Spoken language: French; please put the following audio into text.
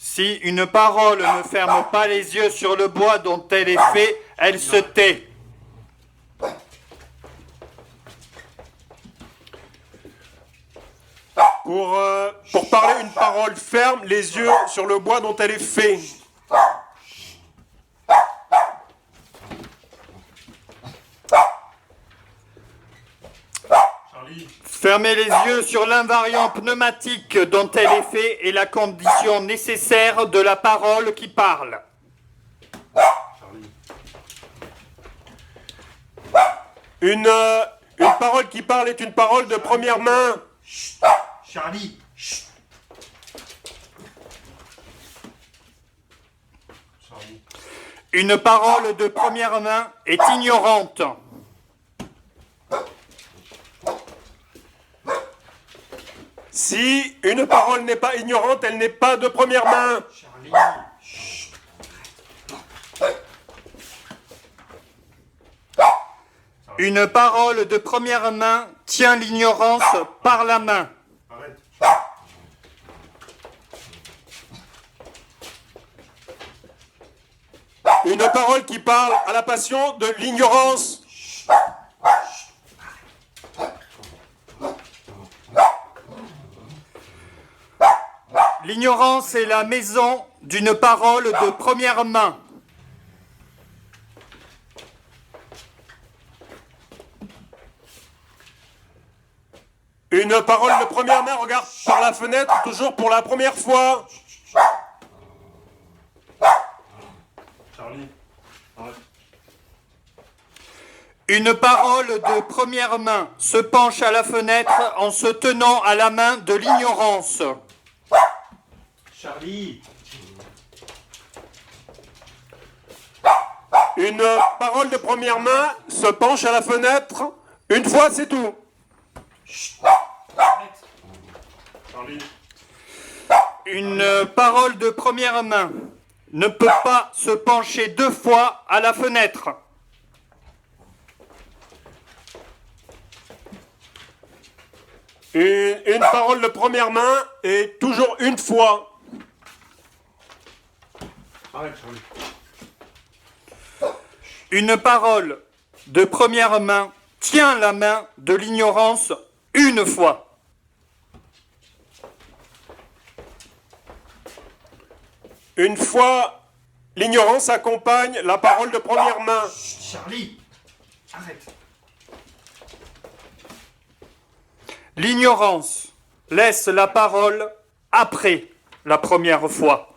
Si une parole ne ferme pas les yeux sur le bois dont elle est faite, elle se tait. Pour parler une parole ferme, les yeux sur le bois dont elle est faite. Fermer les yeux sur l'invariant pneumatique dont elle est faite est la condition nécessaire de la parole qui parle. Une parole qui parle est une parole de première main. Charlie. Une parole de première main est ignorante. Si une parole n'est pas ignorante, elle n'est pas de première main. Charlie. Une parole de première main tient l'ignorance par la main. Arrête. Une parole qui parle à la passion de l'ignorance. L'ignorance est la maison d'une parole de première main. Une parole de première main regarde par la fenêtre, toujours pour la première fois. Charlie. Arrête. Une parole de première main se penche à la fenêtre en se tenant à la main de l'ignorance. Charlie. Une parole de première main se penche à la fenêtre. Une fois, c'est tout. Arrête. Charlie. Une parole de première main ne peut pas se pencher deux fois à la fenêtre. Une parole de première main est toujours une fois. Arrête, Charlie. Une parole de première main tient la main de l'ignorance une fois. Une fois, l'ignorance accompagne la parole de première main. Charlie. Arrête. L'ignorance laisse la parole après la première fois.